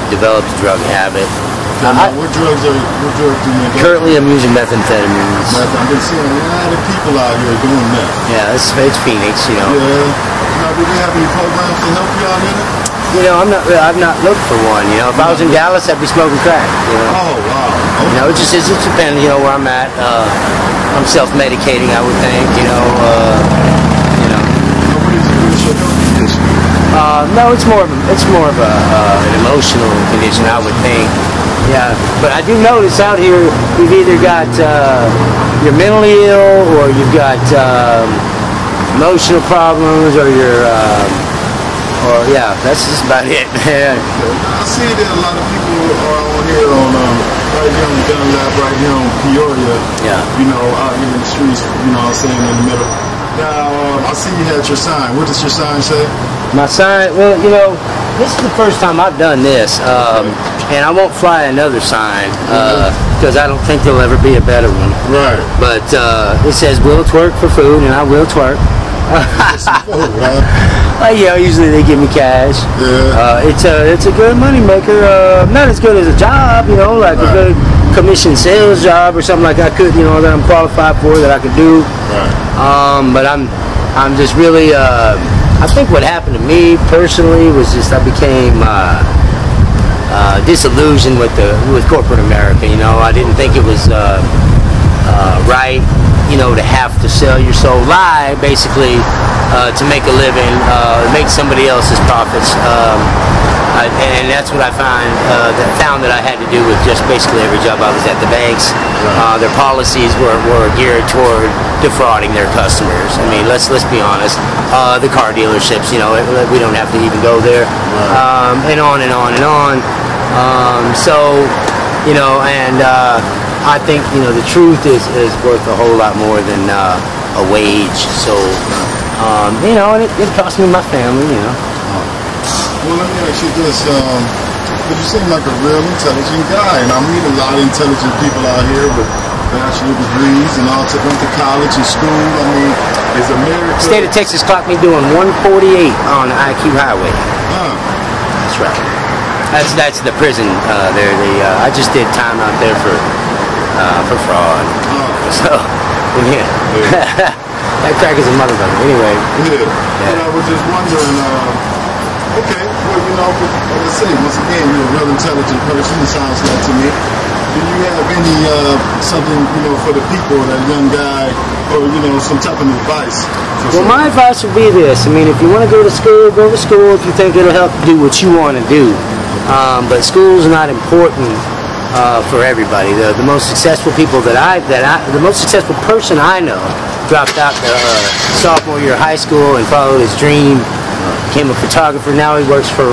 Developed a drug habit. What drugs do you do? Currently, I'm using methamphetamines. I've been seeing a lot of people out here doing that. Yeah, it's Phoenix, you know. Yeah. Now, do they have any programs to help you out in it? You know, I've not looked for one. You know, if I was in Dallas, I'd be smoking crack. You know. Oh wow. Okay. You know, it just depends. You know where I'm at. I'm self-medicating, I would think. You know. What is your health condition? No, it's more of an emotional condition, I would think. Yeah, but I do notice out here you've either got you're mentally ill, or you've got emotional problems, or yeah, that's just about it. I see that a lot of people are on here on right here on Dunlap, right here on Peoria. Yeah. You know, out here in the streets. You know what I'm saying, in the middle. Now, I see you had your sign. What does your sign say? My sign, well, you know, this is the first time I've done this, and I won't fly another sign because I don't think there'll ever be a better one. Right. But it says, "Will twerk for food," and I will twerk. Well, yeah, usually they give me cash. Yeah. It's a good money maker. Not as good as a job, you know, like a good commission sales job or something like I could, you know, that I'm qualified for, that I could do. Right. But I'm just really. I think what happened to me personally was just I became disillusioned with corporate America. You know, I didn't think it was right, you know, to have to sell your soul, lie basically to make a living, make somebody else's profits, and that's what I found that I had to do with just basically every job I was at. The banks, their policies were geared toward defrauding their customers. I mean, let's be honest. The car dealerships, you know, we don't have to even go there, and on and on and on. So, you know, and I think, you know, the truth is worth a whole lot more than a wage. So, you know, and it cost me my family, you know. Well, let me ask you this. You seem like a real intelligent guy, and I meet a lot of intelligent people out here with bachelor degrees and all went to college and school. I mean, is America... State of Texas clocked me doing 148 on the IQ highway. That's right. That's the prison there. I just did time out there for fraud. So, yeah. That crack is a motherfucker. Anyway. Yeah. And I was just wondering, okay, well, you know, like I say, once again, you're a real intelligent person, it sounds like to me. Do you have any, something, you know, for the people, that young guy, or, you know, some type of advice? Well, my advice would be this. I mean, if you want to go to school, go to school if you think it'll help do what you want to do. But school's not important for everybody. The most successful people the most successful person I know dropped out the sophomore year of high school and followed his dream. Became a photographer. Now he works for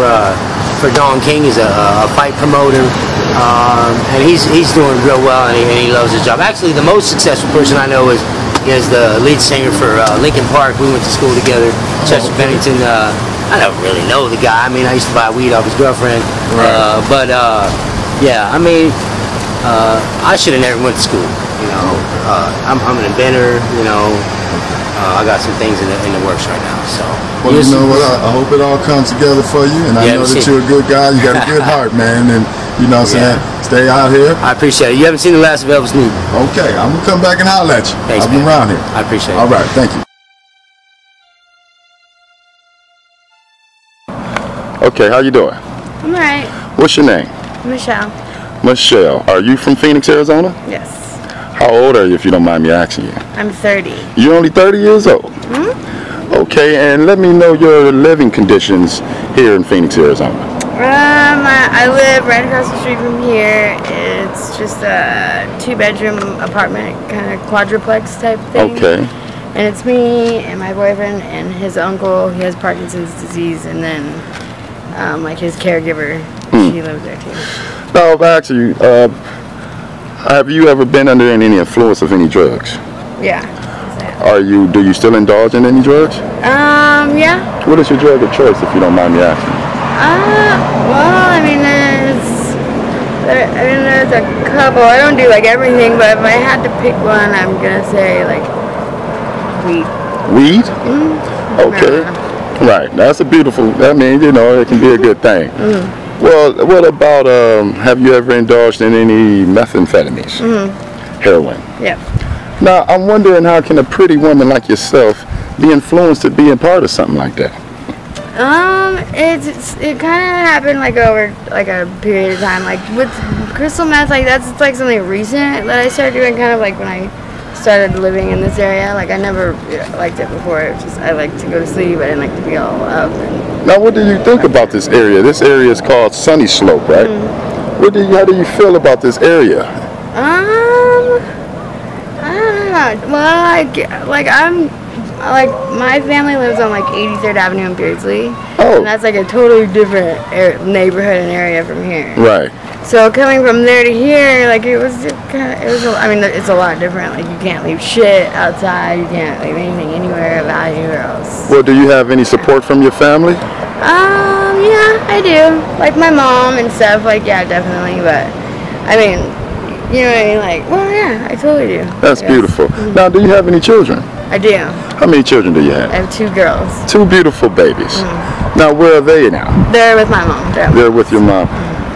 Don King. He's a fight promoter, and he's doing real well, and he loves his job. Actually, the most successful person I know is the lead singer for Linkin Park. We went to school together. Chester Bennington. I don't really know the guy. I mean, I used to buy weed off his girlfriend. Right. Yeah. I mean, I should have never went to school. You know, I'm an inventor. You know. I got some things in the works right now. So. Well, you know what? I hope it all comes together for you, and I know that you're a good guy. You got a good heart, man, and you know what I'm saying. Stay out here. I appreciate it. You haven't seen the last of Elvis Newton. Okay, I'm gonna come back and holler at you. Thanks, I'll be around here. I appreciate it. All right, thank you. Okay, how you doing? I'm alright. What's your name? Michelle. Michelle. Are you from Phoenix, Arizona? Yes. How old are you, if you don't mind me asking you? I'm 30. You're only 30 years old? Mm-hmm. Okay, and let me know your living conditions here in Phoenix, Arizona. I live right across the street from here. It's just a 2-bedroom apartment, kind of quadruplex type thing. Okay. And it's me and my boyfriend and his uncle. He has Parkinson's disease, and then like his caregiver, she lives there too. No, actually, have you ever been under any influence of any drugs? Yeah. Do you still indulge in any drugs? Yeah. What is your drug of choice, if you don't mind me asking? Well, I mean, there's a couple. I don't do like everything, but if I had to pick one, I'm gonna say like weed. Weed? Mm-hmm. Okay. Right. That's a beautiful. I mean, you know, it can be a good thing. Well, what about, have you ever indulged in any methamphetamines? Heroin? Yep. Now, I'm wondering, how can a pretty woman like yourself be influenced to be a part of something like that? It kind of happened like over like a period of time. Like with crystal meth, like it's like something recent that I started doing. Kind of like when I started living in this area. Like I never liked it before. It was just I like to go to sleep. I didn't like to be all up. Now, what do you think about this area? This area is called Sunny Slope, right? How do you feel about this area? I don't know. Well, like my family lives on like 83rd Avenue in Beardsley, and that's like a totally different neighborhood and area from here. Right. So coming from there to here, like it was I mean, it's a lot different. Like you can't leave shit outside. You can't leave anything anywhere of value or else. Well, do you have any support from your family? Yeah, I do. Like my mom and stuff. Like yeah, definitely. But I mean, you know what I mean? Like, well, yeah, I totally do. That's beautiful. Now, do you have any children? I do. How many children do you have? I have 2 girls. 2 beautiful babies. Now, where are they now? They're with my mom. They're with your mom.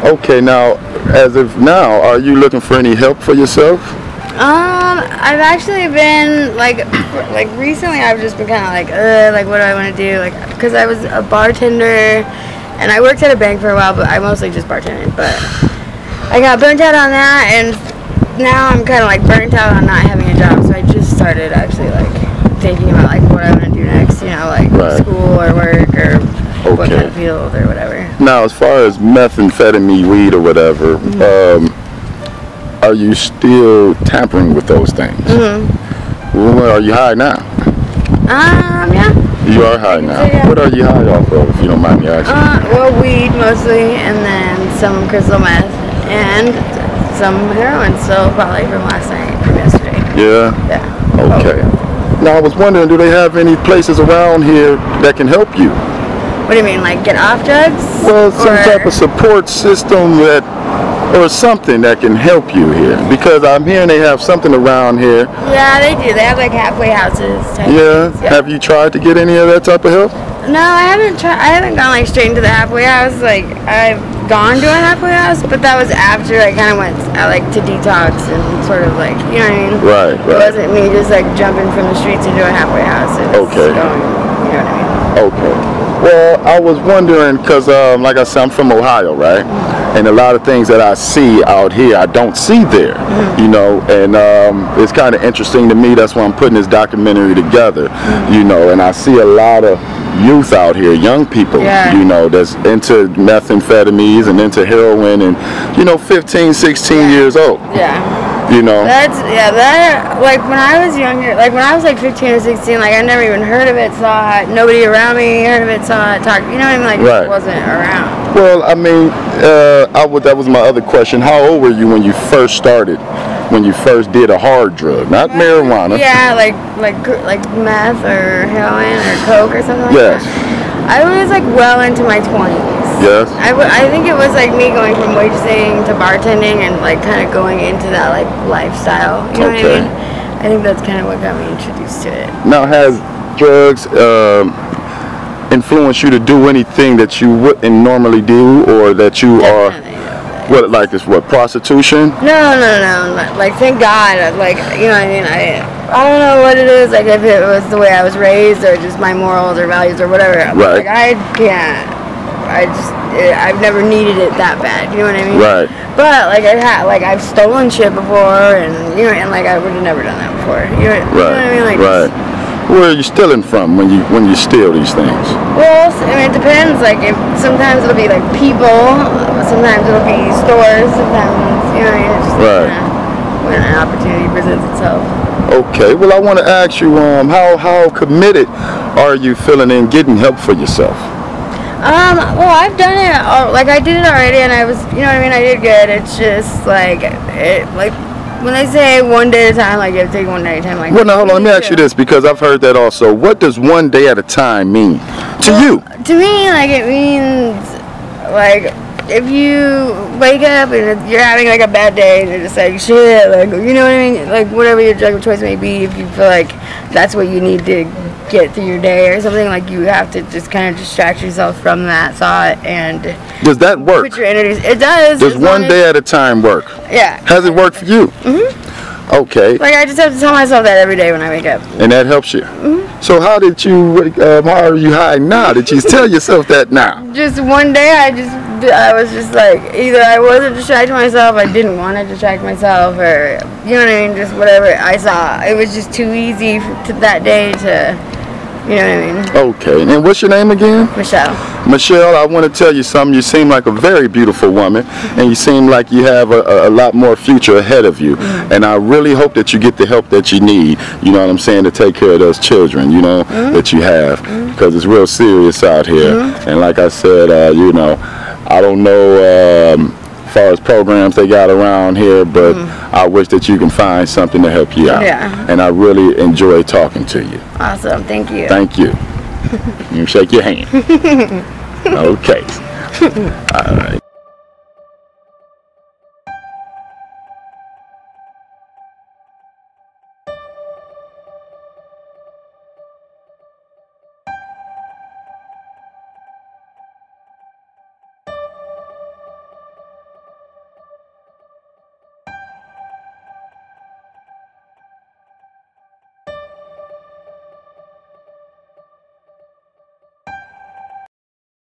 Okay, now, as of now, are you looking for any help for yourself? I've actually been, like recently I've just been kind of like, what do I want to do? Like, because I was a bartender, and I worked at a bank for a while, but I mostly just bartended, but I got burnt out on that, and now I'm kind of like burnt out on not having a job, so I just started actually like thinking about like what I want to do next, you know, like school or work or what kind of field or whatever. Now, as far as methamphetamine, weed or whatever, are you still tampering with those things? Well, are you high now? Yeah. You are high now. So, yeah. What are you high off of, if you don't mind me asking? Well, weed mostly, and then some crystal meth, and some heroin still, probably from last night, from yesterday. Yeah? Yeah. Okay. Now, I was wondering, do they have any places around here that can help you? What do you mean, like get off drugs? Well, some type of support system that, or something that can help you here. Because I'm hearing they have something around here. Yeah, they do. They have like halfway houses type things. Yeah. Have you tried to get any of that type of help? No, I haven't tried. I haven't gone like straight into the halfway house. Like I've gone to a halfway house, but that was after I kind of went like to detox and sort of like, you know what I mean? Right. It wasn't me just like jumping from the streets into a halfway house. It was going, you know what I mean? Okay. Well, I was wondering because, like I said, I'm from Ohio, right? And a lot of things that I see out here, I don't see there, you know, and it's kind of interesting to me. That's why I'm putting this documentary together, you know, and I see a lot of youth out here, young people, you know, that's into methamphetamines and into heroin and, you know, 15, 16 years old. You know? That, like when I was younger, like when I was like 15 or 16, like I never even heard of it, saw it, nobody around me heard of it, saw it, talked, you know what I mean? Like it wasn't around. Well, I mean, that was my other question. How old were you when you first started? When you first did a hard drug, not marijuana? Yeah, like meth or heroin or coke or something like that. I was like well into my 20s. Yes. I think it was like me going from waitressing to bartending and like kind of going into that like lifestyle. You know what I mean? I think that's kind of what got me introduced to it. Now, has drugs influenced you to do anything that you wouldn't normally do, or that you what, like this, what, prostitution? No. Like, thank God. Like, you know what I mean? I don't know what it is. Like, if it was the way I was raised or just my morals or values or whatever. Like, I can't. I've never needed it that bad. You know what I mean? Right. But like I've stolen shit before, and you know, and like I would have never done that before. You know what I mean? Like, Where are you stealing from when you steal these things? Well, I mean, it depends. Like, sometimes it'll be like people, sometimes it'll be stores, sometimes, you know, it's just when an opportunity presents itself. Okay. Well, I want to ask you, how committed are you feeling in getting help for yourself? Well, I've done it. Like, I did it already, and I was, you know what I mean? I did good. It's just like when they say one day at a time, like you have to take one day at a time. Like, well, now hold on. Let me ask you this, because I've heard that also. What does one day at a time mean to you? To me, like it means like if you wake up and you're having like a bad day and you're just like shit, like, you know what I mean, like whatever your drug of choice may be, if you feel like that's what you need to get through your day or something, like you have to just kind of distract yourself from that thought. And does that work? Put your energies. It does. Does one day at a time work? Yeah. Has it worked for you? Okay. Like I just have to tell myself that every day when I wake up. And that helps you. So how did you? How are you high now? Did you tell yourself that now? Just one day, I was just like, either I wasn't distracting myself, I didn't want to distract myself, or you know what I mean, just whatever I saw. It was just too easy that day to. You know what I mean? Okay. And what's your name again? Michelle. Michelle, I want to tell you something. You seem like a very beautiful woman, and you seem like you have a lot more future ahead of you. And I really hope that you get the help that you need, you know what I'm saying, to take care of those children, you know, that you have, because it's real serious out here. And like I said, you know, I don't know as far as programs they got around here, but I wish that you can find something to help you out. Yeah. And I really enjoy talking to you. Awesome. Thank you. Thank you. You shake your hand. Okay. All right.